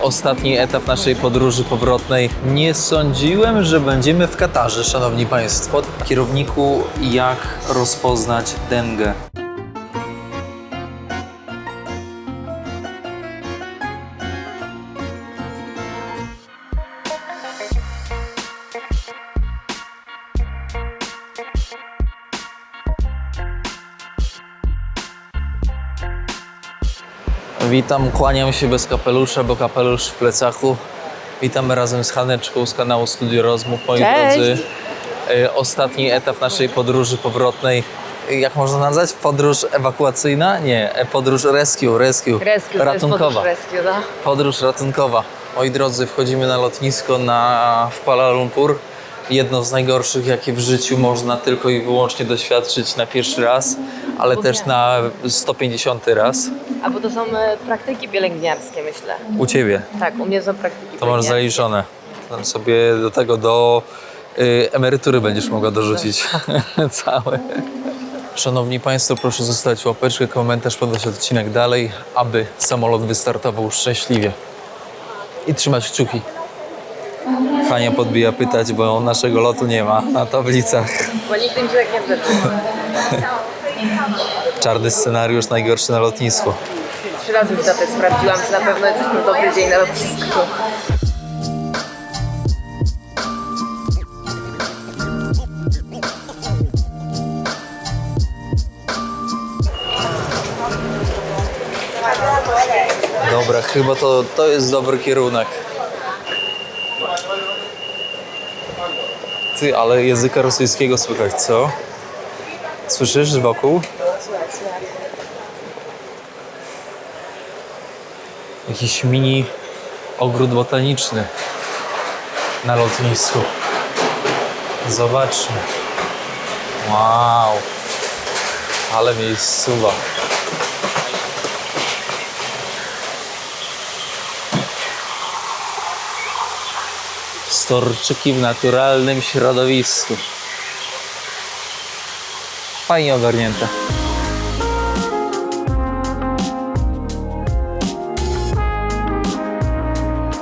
Ostatni etap naszej podróży powrotnej. Nie sądziłem, że będziemy w Katarze, szanowni państwo. Kierowniku, jak rozpoznać dengę? Witam, kłaniam się bez kapelusza, bo kapelusz w plecaku. Witamy razem z Haneczką z kanału Studio Rozmów, moi drodzy. Ostatni etap naszej podróży powrotnej. Jak można nazwać? Podróż ewakuacyjna? Nie, podróż rescue, ratunkowa. Podróż ratunkowa. Moi drodzy, wchodzimy na lotnisko w Kuala Lumpur. Jedno z najgorszych, jakie w życiu można tylko i wyłącznie doświadczyć na pierwszy raz, ale też na 150 raz. A bo to są praktyki pielęgniarskie, myślę. U Ciebie? Tak, u mnie są praktyki To masz pielęgniarskie. zaliczone. Tam sobie do emerytury będziesz mogła dorzucić całe. Szanowni Państwo, proszę zostawić łapeczkę, komentarz, podać odcinek dalej, aby samolot wystartował szczęśliwie. I trzymać kciuki. Hania podbija pytać, bo naszego lotu nie ma na tablicach. Bo nigdy mi się tak nie zdarzyło. Czarny scenariusz, najgorszy na lotnisku. 3 razy już datę sprawdziłam, czy na pewno jesteśmy dobry dzień na lotnisku. Dobra, chyba to jest dobry kierunek. Ty, ale języka rosyjskiego słychać, co? Słyszysz wokół? Jakiś mini ogród botaniczny na lotnisku. Zobaczmy. Wow. Ale miejscowa. Storczyki w naturalnym środowisku. Fajnie ogarnięte.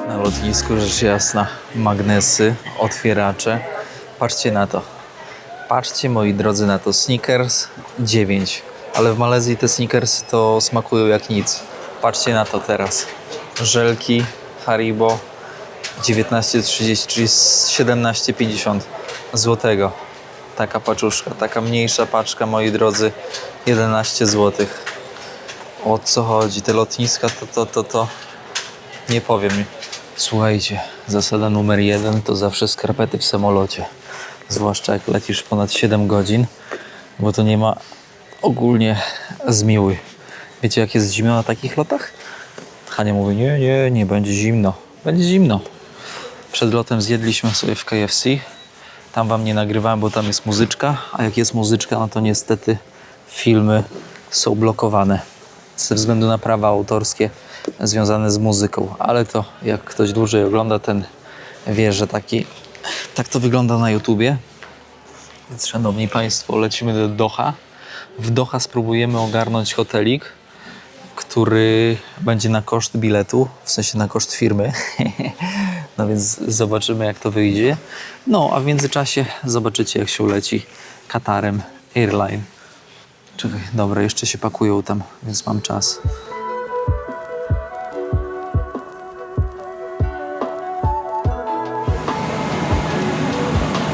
Na lotnisku rzecz jasna. Magnesy, otwieracze. Patrzcie na to. Patrzcie, moi drodzy, na to. Snickers 9. Ale w Malezji te Snickersy to smakują jak nic. Patrzcie na to teraz. Żelki Haribo 19,30, czyli 17,50 złotego. Taka paczuszka, taka mniejsza paczka, moi drodzy, 11 zł. O co chodzi? Te lotniska to nie powiem. Słuchajcie, zasada numer 1 to zawsze skarpety w samolocie. Zwłaszcza jak lecisz ponad 7 godzin, bo to nie ma ogólnie zmiły. Wiecie, jak jest zimno na takich lotach? Hania mówi, nie będzie zimno. Będzie zimno. Przed lotem zjedliśmy sobie w KFC. Tam wam nie nagrywałem, bo tam jest muzyczka, a jak jest muzyczka, no to niestety filmy są blokowane ze względu na prawa autorskie związane z muzyką. Ale to jak ktoś dłużej ogląda, ten wie, że tak to wygląda na YouTubie. Więc szanowni Państwo, lecimy do Doha. W Doha spróbujemy ogarnąć hotelik, który będzie na koszt biletu, w sensie na koszt firmy. No więc zobaczymy, jak to wyjdzie. No, a w międzyczasie zobaczycie, jak się leci Qatarem Airline. Czekaj, dobra, jeszcze się pakują tam, więc mam czas.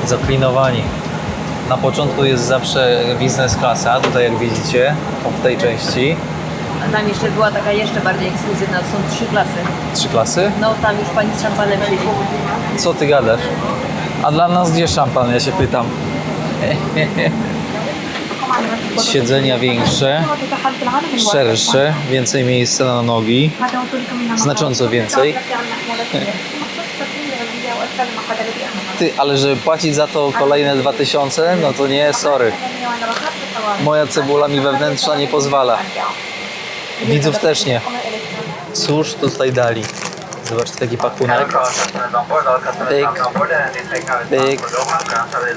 Zaklinowani. Na początku jest zawsze biznes klasa, tutaj jak widzicie, w tej części. A tam jeszcze była taka jeszcze bardziej ekskluzywna, to są 3 klasy. 3 klasy? No tam już pani z szampanem siedzi. Co ty gadasz? A dla nas gdzie szampan, ja się pytam. Siedzenia większe, szersze, więcej miejsca na nogi, znacząco więcej. Ty, ale żeby płacić za to kolejne 2000, no to nie, sorry. Moja cebula mi wewnętrzna nie pozwala. Widzów też nie. Cóż tutaj dali? Zobaczcie, taki pakunek. Pyk, pyk.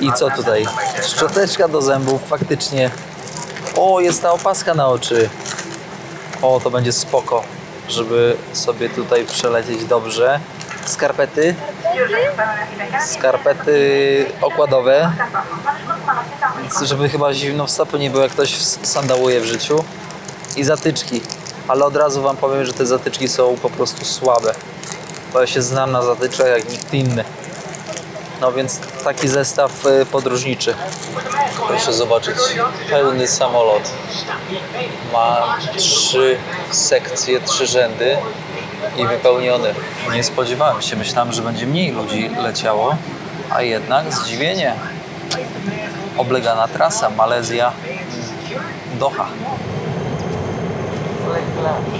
I co tutaj? Szczoteczka do zębów, faktycznie. O, jest ta opaska na oczy. O, to będzie spoko. żeby sobie tutaj przelecieć dobrze. Skarpety okładowe, żeby chyba zimno w stopy nie było, jak ktoś sandałuje w życiu. I zatyczki, ale od razu wam powiem, że te zatyczki są po prostu słabe, bo ja się znam na zatyczkach jak nikt inny. No więc taki zestaw podróżniczy. Proszę zobaczyć, pełny samolot. Ma 3 sekcje, 3 rzędy i wypełniony. Nie spodziewałem się, myślałem, że będzie mniej ludzi leciało, a jednak zdziwienie. Oblegana trasa, Malezja, Doha.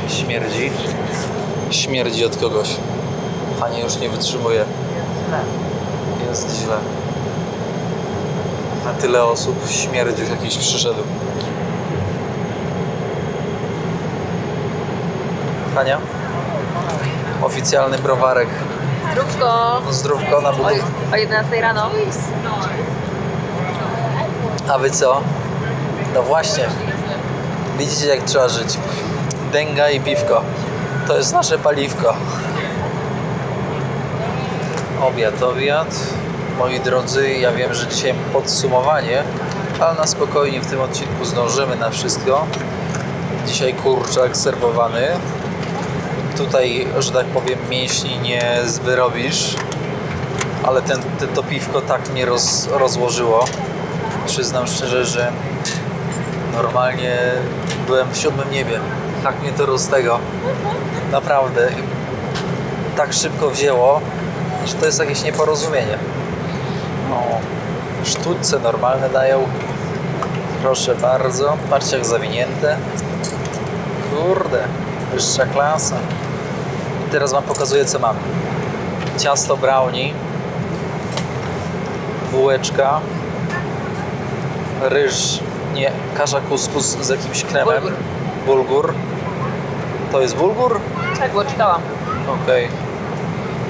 Śmierdzi. Śmierdzi od kogoś. Pani już nie wytrzymuje. Jest źle. Na tyle osób śmierdzi już jakiś przyszedł. Hania? Oficjalny browarek. Zdrówko. Zdrówko na budu. O 11 rano. A wy co? No właśnie. Widzicie, jak trzeba żyć. Dęga i piwko. To jest nasze paliwko. Obiad. Moi drodzy, ja wiem, że dzisiaj podsumowanie, ale na spokojnie w tym odcinku zdążymy na wszystko. Dzisiaj kurczak serwowany. Tutaj, że tak powiem, mięśni nie wyrobisz, ale to piwko tak mnie rozłożyło. Przyznam szczerze, że normalnie byłem w 7. niebie. Tak mnie to roztego. Naprawdę. Tak szybko wzięło, że to jest jakieś nieporozumienie. No, sztućce normalne dają. Proszę bardzo. Patrzcie, jak zawinięte. Kurde, wyższa klasa. I teraz wam pokazuję, co mam. Ciasto brownie, bułeczka, ryż, nie, kasza kuskus z jakimś kremem. Bulgur. To jest bulgur? Tak, bo czytałam. Okej.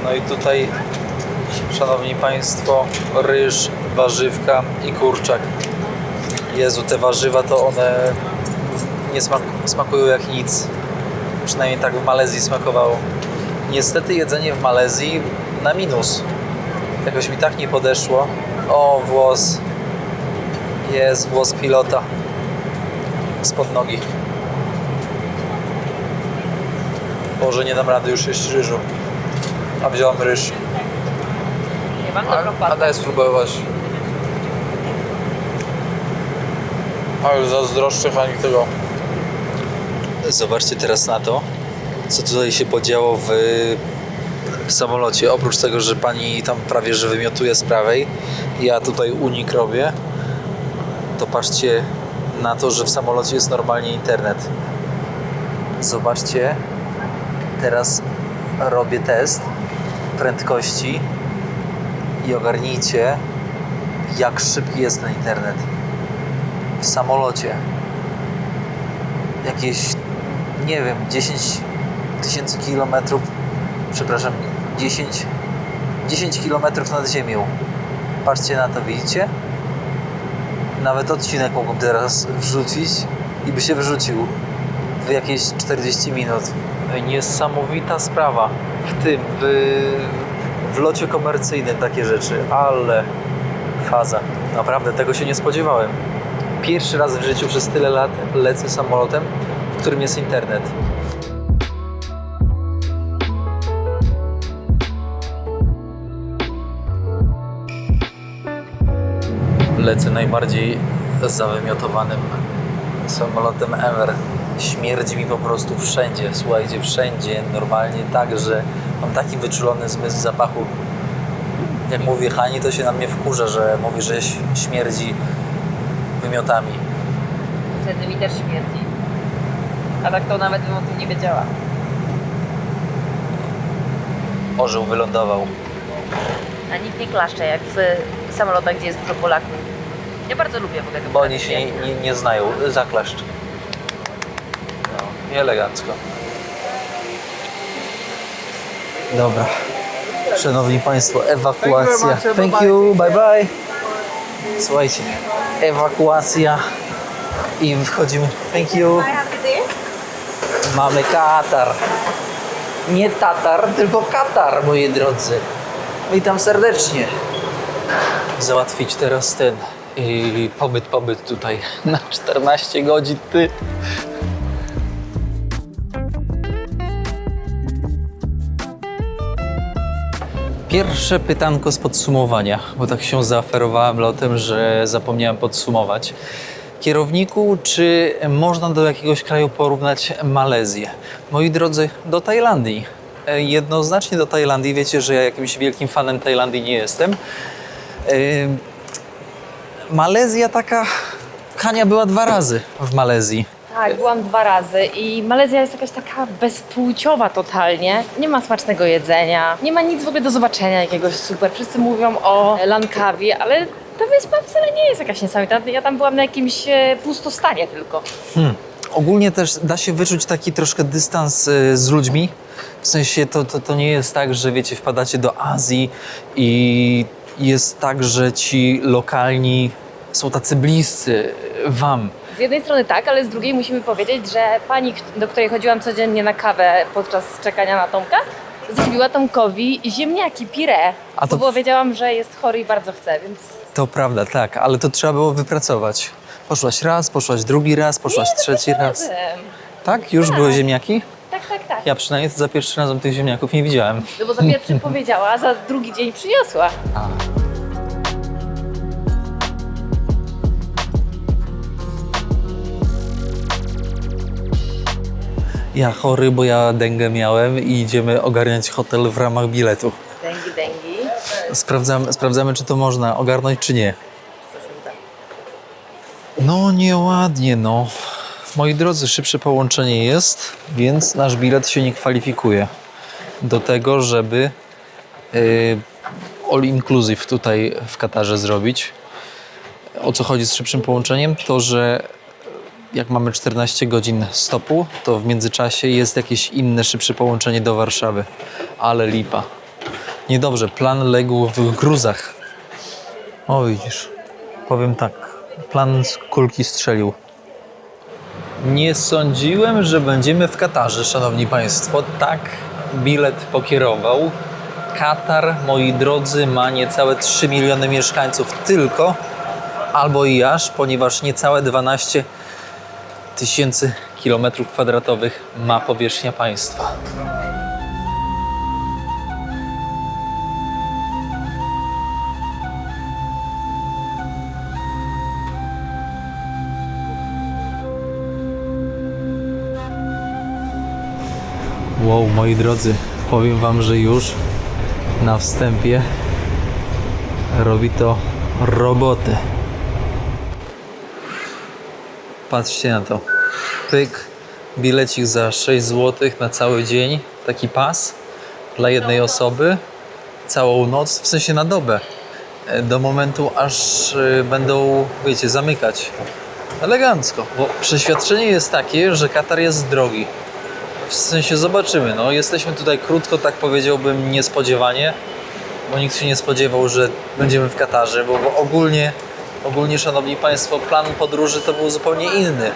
No i tutaj, szanowni państwo, ryż, warzywka i kurczak. Jezu, te warzywa to one nie smakują jak nic. Przynajmniej tak w Malezji smakowało. Niestety jedzenie w Malezji na minus. Jakoś mi tak nie podeszło. O, włos. Jest włos pilota spod nogi. Boże, nie dam rady już jeść ryżu. A wziąłem ryż. Nie mam dobrą A pastę. daj spróbować. Ale zazdroszczę pani tego. Zobaczcie teraz na to, co tutaj się podziało w samolocie. Oprócz tego, że pani tam prawie że wymiotuje z prawej, ja tutaj unik robię, to patrzcie na to, że w samolocie jest normalnie internet. Zobaczcie, teraz robię test prędkości i ogarnijcie, jak szybki jest ten internet w samolocie. Jakieś, nie wiem, 10 000 kilometrów, przepraszam, 10 kilometrów nad ziemią. Patrzcie na to, widzicie? Nawet odcinek mógłbym teraz wrzucić i by się wrzucił w jakieś 40 minut. Niesamowita sprawa w locie komercyjnym takie rzeczy, ale faza. Naprawdę tego się nie spodziewałem. Pierwszy raz w życiu przez tyle lat lecę samolotem, w którym jest internet. Lecę najbardziej zawymiotowanym samolotem ever. Śmierdzi mi po prostu wszędzie, słuchajcie, wszędzie, normalnie tak, że mam taki wyczulony zmysł zapachu. Jak mówię Hani, to się na mnie wkurza, że mówi, że śmierdzi wymiotami. Wtedy mi też śmierdzi. A tak to nawet bym o tym nie wiedziała. Orzeł wylądował. A nikt nie klaszcze jak w samolotach, gdzie jest dużo Polaków. Ja bardzo lubię w ogóle tę Bo oni tradycję. się nie znają. Zaklaszcz. No, i elegancko. Dobra. Szanowni Państwo, ewakuacja. Thank you, bye bye. Słuchajcie, ewakuacja i wchodzimy. Thank you. Mamy katar. Nie Tatar, tylko Katar, moi drodzy. Witam serdecznie. Załatwić teraz ten pobyt tutaj na 14 godzin, ty. Pierwsze pytanko z podsumowania, bo tak się zaoferowałem lotem, że zapomniałem podsumować. Kierowniku, czy można do jakiegoś kraju porównać Malezję? Moi drodzy, do Tajlandii. Jednoznacznie do Tajlandii. Wiecie, że ja jakimś wielkim fanem Tajlandii nie jestem. Malezja taka... Hania była 2 razy w Malezji. Tak, byłam 2 razy i Malezja jest jakaś taka bezpłciowa totalnie. Nie ma smacznego jedzenia, nie ma nic w ogóle do zobaczenia jakiegoś super. Wszyscy mówią o Langkawi, ale ta wyspa wcale nie jest jakaś niesamowita. Ja tam byłam na jakimś pustostanie tylko. Ogólnie też da się wyczuć taki troszkę dystans z ludźmi. W sensie to nie jest tak, że wiecie, wpadacie do Azji i jest tak, że ci lokalni są tacy bliscy wam. Z jednej strony tak, ale z drugiej musimy powiedzieć, że pani, do której chodziłam codziennie na kawę podczas czekania na Tomka, zrobiła Tomkowi ziemniaki, pire. A to- Bo wiedziałam, że jest chory i bardzo chce, więc... To prawda, tak, ale to trzeba było wypracować. Poszłaś raz, poszłaś drugi raz, poszłaś trzeci raz. Razem. Tak? Już były ziemniaki? Tak. Ja przynajmniej za pierwszym razem tych ziemniaków nie widziałem. No bo za pierwszy powiedziała, a za drugi dzień przyniosła. Ja chory, bo ja dengę miałem i idziemy ogarniać hotel w ramach biletu. Dengi. Sprawdzamy, czy to można ogarnąć, czy nie. No nieładnie, no. Moi drodzy, szybsze połączenie jest, więc nasz bilet się nie kwalifikuje do tego, żeby all inclusive tutaj w Katarze zrobić. O co chodzi z szybszym połączeniem? To, że jak mamy 14 godzin stopu, to w międzyczasie jest jakieś inne szybsze połączenie do Warszawy. Ale lipa. Niedobrze, plan legł w gruzach. O widzisz, powiem tak, plan z kulki strzelił. Nie sądziłem, że będziemy w Katarze, szanowni państwo. Tak bilet pokierował. Katar, moi drodzy, ma niecałe 3 miliony mieszkańców tylko, albo i aż, ponieważ niecałe 12 tysięcy kilometrów kwadratowych ma powierzchnia państwa. Wow, moi drodzy, powiem wam, że już na wstępie robi to robotę. Patrzcie na to. Pyk, bilecik za 6 zł na cały dzień. Taki pas dla jednej osoby. Całą noc, w sensie na dobę. Do momentu, aż będą, wiecie, zamykać. Elegancko, bo przeświadczenie jest takie, że Katar jest drogi. W sensie zobaczymy, no jesteśmy tutaj krótko, tak powiedziałbym, niespodziewanie, bo nikt się nie spodziewał, że będziemy w Katarze, bo ogólnie, szanowni państwo, plan podróży to był zupełnie inny.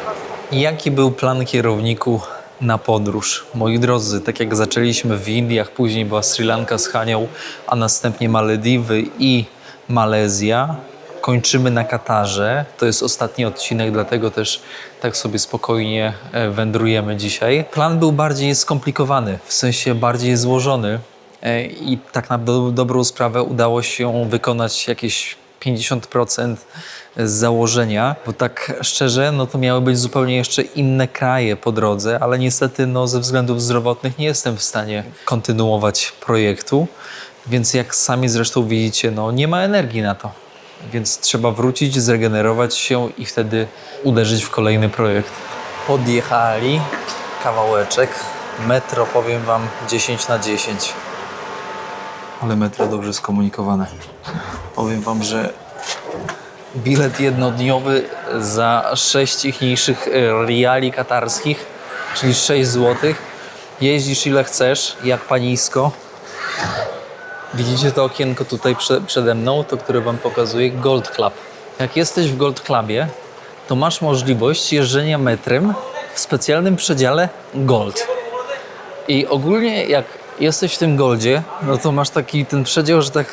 Jaki był plan kierowniku na podróż? Moi drodzy, tak jak zaczęliśmy w Indiach, później była Sri Lanka z Hanią, a następnie Malediwy i Malezja. Kończymy na Katarze. To jest ostatni odcinek, dlatego też tak sobie spokojnie wędrujemy dzisiaj. Plan był bardziej skomplikowany, w sensie bardziej złożony i tak na dobrą sprawę udało się wykonać jakieś 50% z założenia, bo tak szczerze, no to miały być zupełnie jeszcze inne kraje po drodze, ale niestety no, ze względów zdrowotnych nie jestem w stanie kontynuować projektu, więc jak sami zresztą widzicie, no nie ma energii na to. Więc trzeba wrócić, zregenerować się i wtedy uderzyć w kolejny projekt. Podjechali kawałeczek. Metro, powiem wam, 10/10. Ale metro dobrze skomunikowane. Powiem wam, że bilet jednodniowy za 6 ichniejszych riali katarskich, czyli 6 zł. Jeździsz ile chcesz, jak panisko. Widzicie to okienko tutaj przede mną, to które wam pokazuje Gold Club. Jak jesteś w Gold Clubie, to masz możliwość jeżdżenia metrem w specjalnym przedziale Gold. I ogólnie jak jesteś w tym Goldzie, no to masz taki ten przedział, że tak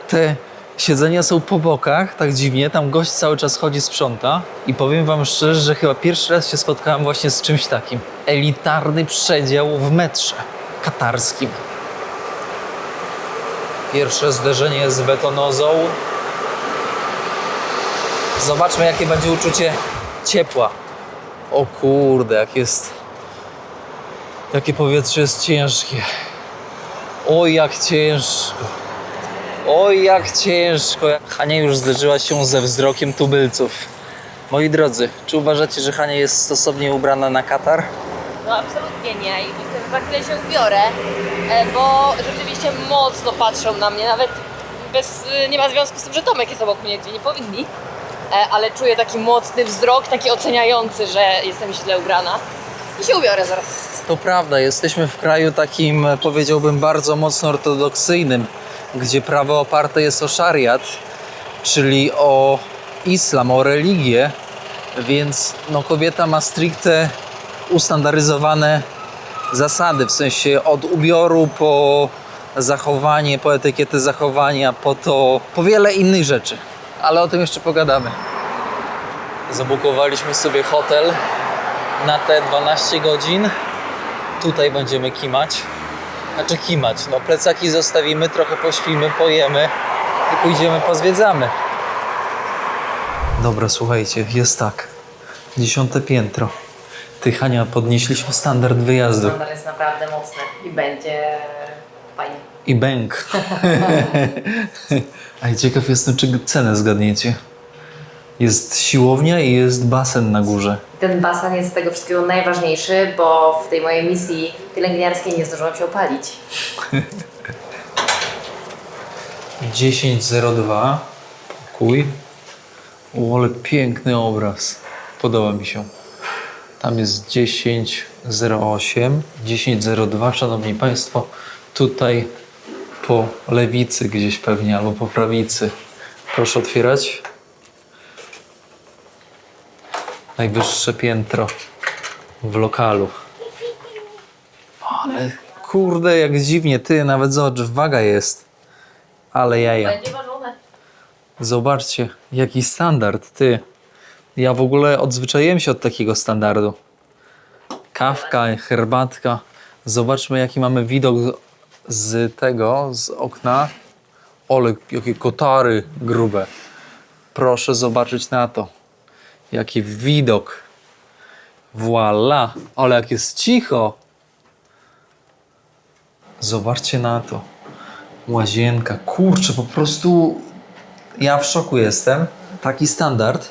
te siedzenia są po bokach, tak dziwnie, tam gość cały czas chodzi, sprząta i powiem wam szczerze, że chyba pierwszy raz się spotkałem właśnie z czymś takim. Elitarny przedział w metrze katarskim. Pierwsze zderzenie z betonozą. Zobaczmy, jakie będzie uczucie ciepła. O kurde, jakie powietrze jest ciężkie. Oj, jak ciężko. Oj, jak ciężko. Hania już zderzyła się ze wzrokiem tubylców. Moi drodzy, czy uważacie, że Hania jest stosownie ubrana na Katar? No absolutnie nie i myślę, że za chwilę się ubiorę, bo rzeczywiście mocno patrzą na mnie, nawet nie ma związku z tym, że Tomek jest obok mnie, gdzie nie powinni, ale czuję taki mocny wzrok, taki oceniający, że jestem źle ubrana i się ubiorę zaraz. To prawda, jesteśmy w kraju takim, powiedziałbym, bardzo mocno ortodoksyjnym, gdzie prawo oparte jest o szariat, czyli o islam, o religię, więc no, kobieta ma stricte ustandaryzowane zasady, w sensie od ubioru po zachowanie, po etykietę zachowania, po wiele innych rzeczy. Ale o tym jeszcze pogadamy. Zabukowaliśmy sobie hotel na te 12 godzin. Tutaj będziemy kimać. Znaczy kimać, no plecaki zostawimy, trochę pośpimy, pojemy i pójdziemy, pozwiedzamy. Dobra, słuchajcie, jest tak. 10. piętro. Ty, Hania, podnieśliśmy standard wyjazdu. Standard jest naprawdę mocny i będzie fajnie. I bęk. A ciekaw jestem, czy cenę zgadniecie. Jest siłownia i jest basen na górze. Ten basen jest z tego wszystkiego najważniejszy, bo w tej mojej misji pielęgniarskiej nie zdążyłam się opalić. 10:02. Pokój. O, ale piękny obraz. Podoba mi się. Tam jest 10:08. 10:02, szanowni państwo. Tutaj po lewicy gdzieś pewnie, albo po prawicy. Proszę otwierać. Najwyższe piętro w lokalu. Ale kurde, jak dziwnie. Ty, nawet zobacz, waga jest. Ale jaja. Będzie ważone. Zobaczcie, jaki standard, ty. Ja w ogóle odzwyczaiłem się od takiego standardu. Kawka, herbatka. Zobaczmy, jaki mamy widok z okna. Ole, jakie kotary grube. Proszę zobaczyć na to. Jaki widok. Voila. Ale jak jest cicho. Zobaczcie na to. Łazienka. Kurczę, po prostu ja w szoku jestem. Taki standard.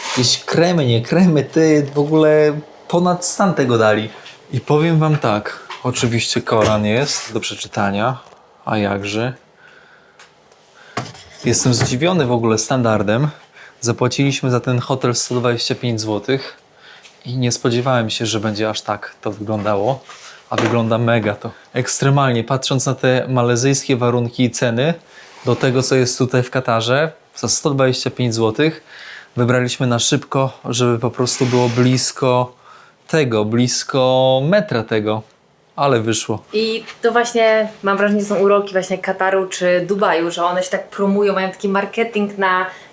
Jakieś kremy, nie kremy, ty w ogóle ponad stan tego dali. I powiem wam tak. Oczywiście Koran jest do przeczytania. A jakże. Jestem zdziwiony w ogóle standardem. Zapłaciliśmy za ten hotel 125 zł i nie spodziewałem się, że będzie aż tak to wyglądało, a wygląda mega to. Ekstremalnie, patrząc na te malezyjskie warunki i ceny, do tego co jest tutaj w Katarze, za 125 zł wybraliśmy na szybko, żeby po prostu było blisko tego, blisko metra tego, ale wyszło. I to właśnie, mam wrażenie, są uroki właśnie Kataru czy Dubaju, że one się tak promują, mają taki marketing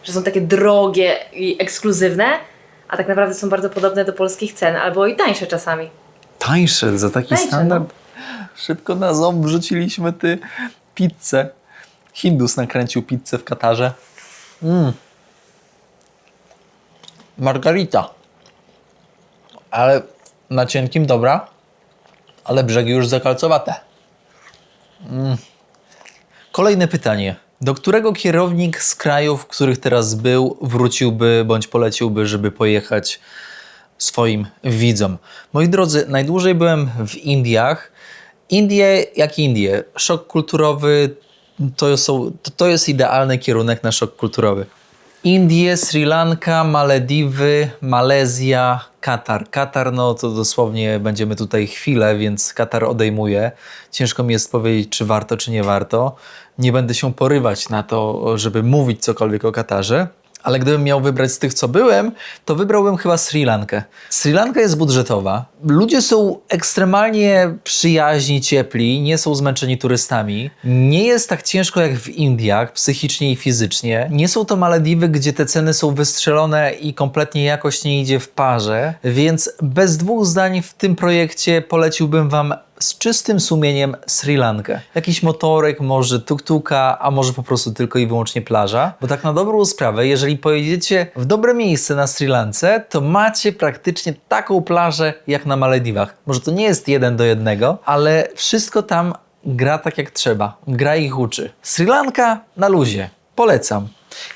że są takie drogie i ekskluzywne, a tak naprawdę są bardzo podobne do polskich cen, albo i tańsze czasami. Tańsze za taki Tańsze, standard? Szybko na ząb wrzuciliśmy pizzę. Hindus nakręcił pizzę w Katarze. Margarita. Ale na cienkim dobra, ale brzegi już zakalcowate. Kolejne pytanie. Do którego kierownik z krajów, w których teraz był, wróciłby bądź poleciłby, żeby pojechać swoim widzom? Moi drodzy, najdłużej byłem w Indiach. Indie jak Indie. Szok kulturowy to jest idealny kierunek na szok kulturowy. Indie, Sri Lanka, Malediwy, Malezja, Katar. Katar, no to dosłownie będziemy tutaj chwilę, więc Katar odejmuje. Ciężko mi jest powiedzieć, czy warto, czy nie warto. Nie będę się porywać na to, żeby mówić cokolwiek o Katarze, Ale gdybym miał wybrać z tych, co byłem, to wybrałbym chyba Sri Lankę. Sri Lanka jest budżetowa. Ludzie są ekstremalnie przyjaźni, ciepli, nie są zmęczeni turystami. Nie jest tak ciężko jak w Indiach, psychicznie i fizycznie. Nie są to Malediwy, gdzie te ceny są wystrzelone i kompletnie jakość nie idzie w parze. Więc bez dwóch zdań w tym projekcie poleciłbym wam z czystym sumieniem Sri Lankę. Jakiś motorek, może tuk-tuka, a może po prostu tylko i wyłącznie plaża. Bo tak na dobrą sprawę, jeżeli pojedziecie w dobre miejsce na Sri Lance, to macie praktycznie taką plażę jak na Malediwach. Może to nie jest 1:1, ale wszystko tam gra tak jak trzeba. Gra ich uczy. Sri Lanka na luzie. Polecam.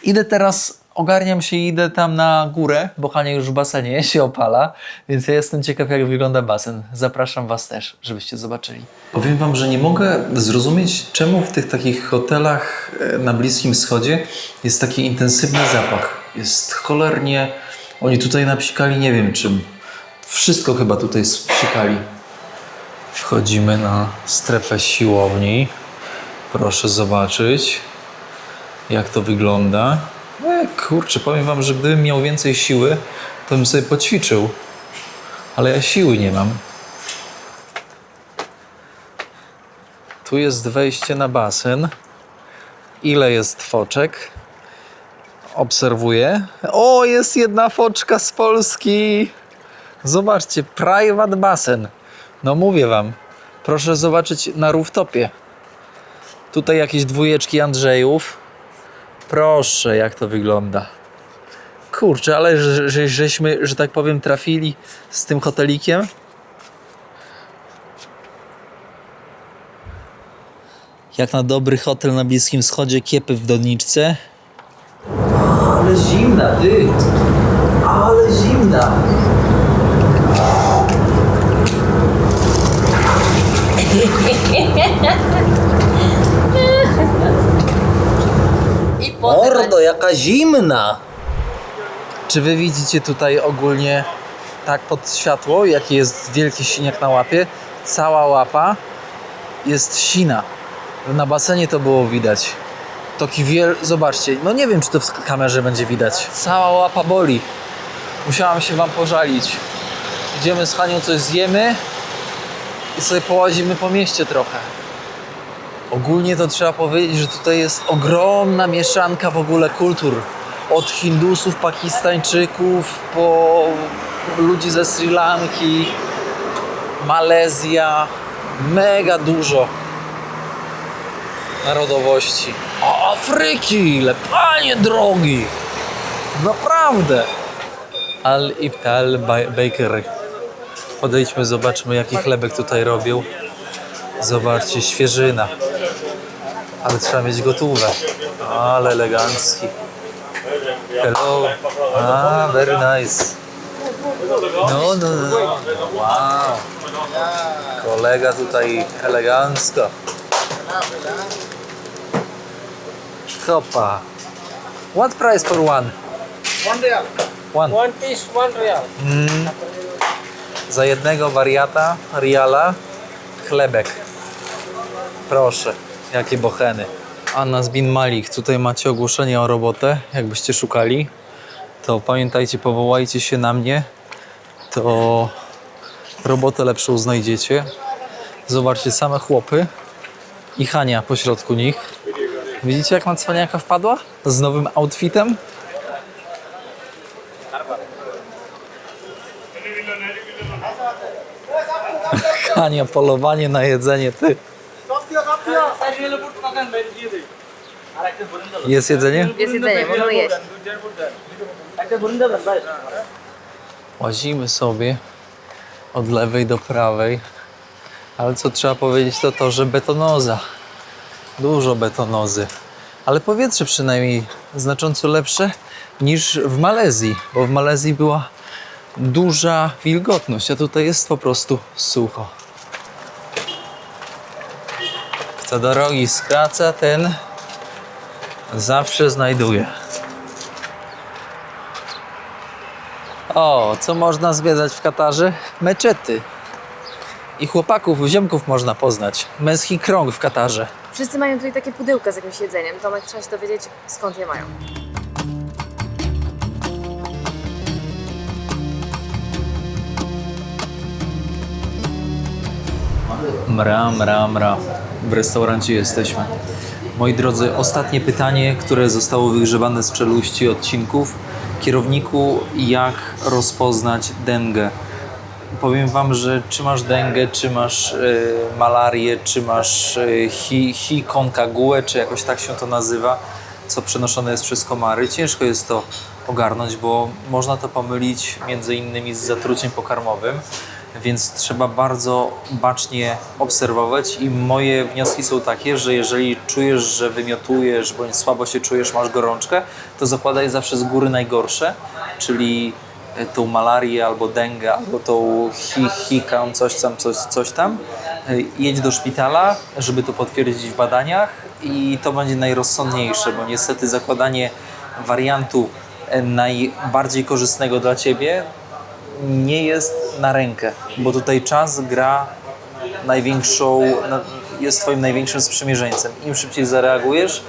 Idę teraz, ogarniam się i idę tam na górę, bo Hania już w basenie się opala, więc ja jestem ciekaw, jak wygląda basen. Zapraszam was też, żebyście zobaczyli. Powiem wam, że nie mogę zrozumieć, czemu w tych takich hotelach na Bliskim Wschodzie jest taki intensywny zapach. Jest cholernie... Oni tutaj napsikali nie wiem czym. Wszystko chyba tutaj spsikali. Wchodzimy na strefę siłowni. Proszę zobaczyć, jak to wygląda. Kurczę, powiem wam, że gdybym miał więcej siły, to bym sobie poćwiczył. Ale ja siły nie mam. Tu jest wejście na basen. Ile jest foczek? Obserwuję. O, jest jedna foczka z Polski. Zobaczcie, private basen. No mówię wam, proszę zobaczyć na rooftopie. Tutaj jakieś dwójeczki Andrzejów. Proszę, jak to wygląda. Kurczę, ale żeśmy, że tak powiem, trafili z tym hotelikiem. Jak na dobry hotel na Bliskim Wschodzie, kiepy w doniczce. Ale zimna, ty! Ale zimna! I potem... Mordo, jaka zimna! Czy wy widzicie tutaj ogólnie tak pod światło, jaki jest wielki siniak na łapie? Cała łapa jest sina. Na basenie to było widać. Zobaczcie, no nie wiem, czy to w kamerze będzie widać. Cała łapa boli. Musiałam się wam pożalić. Idziemy z Hanią, coś zjemy i sobie połazimy po mieście trochę. Ogólnie to trzeba powiedzieć, że tutaj jest ogromna mieszanka w ogóle kultur. Od Hindusów, Pakistańczyków, po ludzi ze Sri Lanki, Malezja. Mega dużo narodowości. O, Afryki! Panie drogi! Naprawdę! Al-Ibtal Bakery. Podejdźmy, zobaczmy, jaki chlebek tutaj robią. Zobaczcie, świeżyna. Ale trzeba mieć gotówę. Ale elegancki. Hello. Very nice. No. Wow. Kolega tutaj elegancko. Hopa. What price for one? Real. One. One piece, Real. Za jednego wariata, riala, chlebek. Proszę, jakie bocheny. Anas bin Malik, tutaj macie ogłoszenie o robotę, jakbyście szukali. To pamiętajcie, powołajcie się na mnie, to robotę lepszą znajdziecie. Zobaczcie, same chłopy i Hania pośrodku nich. Widzicie, jak na cwaniaka wpadła? Z nowym outfitem. Hania, polowanie na jedzenie, ty. Jest jedzenie? Jest jedzenie, możemy jeść. Łazimy sobie od lewej do prawej, ale co trzeba powiedzieć, to to, że betonoza. Dużo betonozy. Ale powietrze przynajmniej znacząco lepsze niż w Malezji, bo w Malezji była duża wilgotność, a tutaj jest po prostu sucho. Kto drogi skraca, ten zawsze znajduje. O, co można zwiedzać w Katarze? Meczety. I chłopaków, ziomków można poznać. Męski krąg w Katarze. Wszyscy mają tutaj takie pudełka z jakimś jedzeniem. Tomek, trzeba się dowiedzieć, skąd je mają. Mra, mra, mra. W restaurancie jesteśmy. Moi drodzy, ostatnie pytanie, które zostało wygrzebane z czeluści odcinków. Kierowniku, jak rozpoznać dengę? Powiem wam, że czy masz dengę, czy masz malarię, czy masz Chikungunya, czy jakoś tak się to nazywa, co przenoszone jest przez komary. Ciężko jest to ogarnąć, bo można to pomylić między innymi z zatruciem pokarmowym, więc trzeba bardzo bacznie obserwować i moje wnioski są takie, że jeżeli czujesz, że wymiotujesz, bądź słabo się czujesz, masz gorączkę, to zakładaj zawsze z góry najgorsze, czyli tą malarię, albo dengę, albo tą hikan, coś tam. Jedź do szpitala, żeby to potwierdzić w badaniach i to będzie najrozsądniejsze, bo niestety zakładanie wariantu najbardziej korzystnego dla Ciebie nie jest na rękę, bo tutaj czas gra jest Twoim największym sprzymierzeńcem. Im szybciej zareagujesz,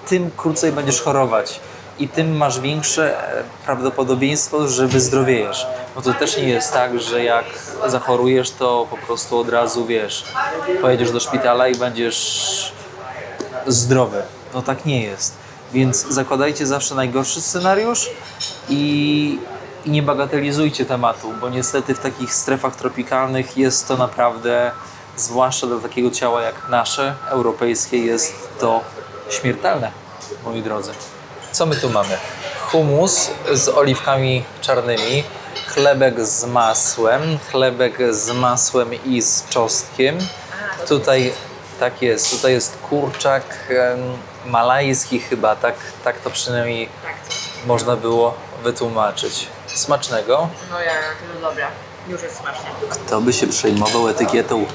tym krócej będziesz chorować i tym masz większe prawdopodobieństwo, że wyzdrowiejesz. Bo to też nie jest tak, że jak zachorujesz, to po prostu od razu, pojedziesz do szpitala i będziesz zdrowy. No tak nie jest. Więc zakładajcie zawsze najgorszy scenariusz i nie bagatelizujcie tematu, bo niestety w takich strefach tropikalnych jest to naprawdę, zwłaszcza dla takiego ciała jak nasze, europejskie, jest to śmiertelne, moi drodzy. Co my tu mamy? Hummus z oliwkami czarnymi, chlebek z masłem i z czosnkiem. Tutaj tak jest, tutaj jest kurczak malajski chyba, tak to przynajmniej można było wytłumaczyć. Smacznego. No ja, to dobra. Już jest smacznie. Kto by się przejmował etykietą?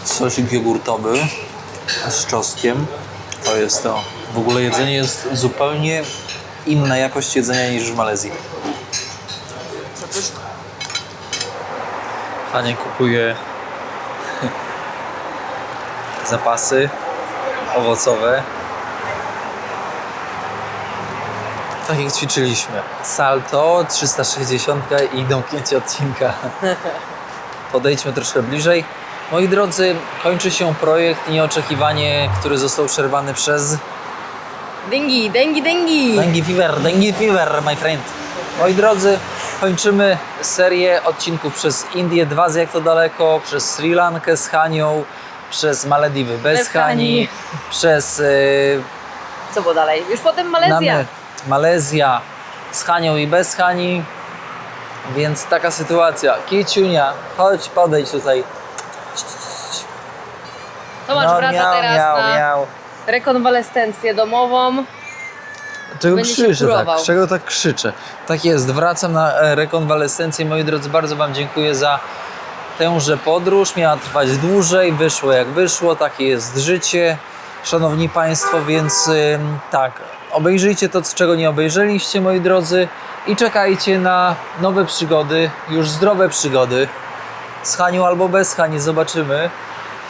Sosik jogurtowy z czosnkiem. To jest to. W ogóle jedzenie jest zupełnie inna jakość jedzenia niż w Malezji. Hania kupuje zapasy owocowe. Tak jak ćwiczyliśmy. Salto, 360 i domknięcie odcinka. Podejdźmy troszkę bliżej. Moi drodzy, kończy się projekt nieoczekiwanie, który został przerwany przez Dengue. dengue fever, my friend. Moi drodzy, kończymy serię odcinków przez Indię, 2 z Jak to daleko, przez Sri Lankę z Hanią, przez Malediwy bez Hani, przez Co było dalej? Już potem Malezja. Malezja z Hanią i bez Hani. Więc taka sytuacja. Kiciunia, chodź, podejdź tutaj. Tomasz wraca teraz na rekonwalescencję domową. Czego Będzie się krzyczę tak? kurował. Czego tak krzyczę? Tak jest, wracam na rekonwalescencję. Moi drodzy, bardzo Wam dziękuję za tęże podróż. Miała trwać dłużej, wyszło jak wyszło, takie jest życie. Szanowni Państwo, więc tak, obejrzyjcie to, czego nie obejrzeliście, moi drodzy, i czekajcie na nowe przygody, już zdrowe przygody, z Hanią albo bez Hani, zobaczymy.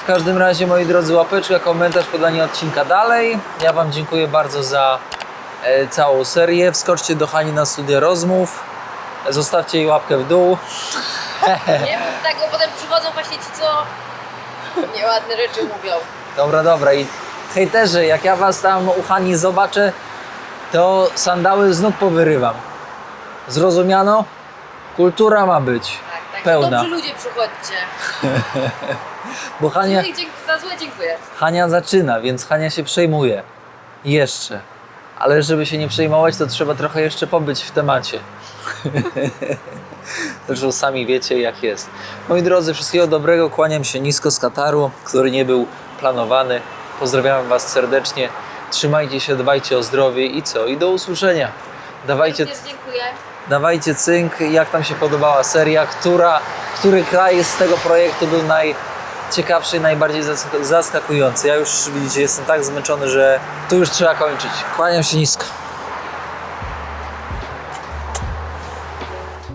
W każdym razie, moi drodzy, łapeczka, komentarz, podanie odcinka dalej. Ja Wam dziękuję bardzo za całą serię. Wskoczcie do Hani na studia rozmów, zostawcie jej łapkę w dół. Nie mów tak, bo potem przychodzą właśnie ci, co nieładne rzeczy mówią. Dobra. I hejterzy, jak ja Was tam u Hani zobaczę, to sandały z nóg powyrywam. Zrozumiano? Kultura ma być Tak, pełna. Dobrzy ludzie, przychodźcie. Bo Hania, Za złe dziękuję. Hania zaczyna, więc Hania się przejmuje. Jeszcze. Ale żeby się nie przejmować, to trzeba trochę jeszcze pobyć w temacie. Zresztą sami wiecie, jak jest. Moi drodzy, wszystkiego dobrego. Kłaniam się nisko z Kataru, który nie był planowany. Pozdrawiam Was serdecznie. Trzymajcie się, dbajcie o zdrowie i co? I do usłyszenia. Dziękuję. Dawajcie cynk, jak tam się podobała seria, który kraj z tego projektu był najciekawszy i najbardziej zaskakujący. Ja już, widzicie, jestem tak zmęczony, że tu już trzeba kończyć. Kłaniam się nisko.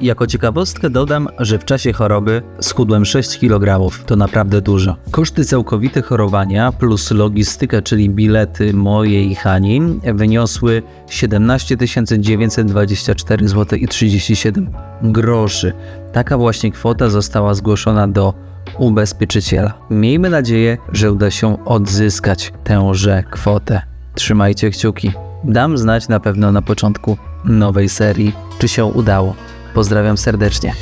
Jako ciekawostkę dodam, że w czasie choroby schudłem 6 kg. To naprawdę dużo. Koszty całkowite chorowania plus logistyka, czyli bilety moje i Hani, wyniosły 17 924 zł i 37 groszy. Taka właśnie kwota została zgłoszona do ubezpieczyciela. Miejmy nadzieję, że uda się odzyskać tęże kwotę. Trzymajcie kciuki. Dam znać na pewno na początku nowej serii, czy się udało. Pozdrawiam serdecznie.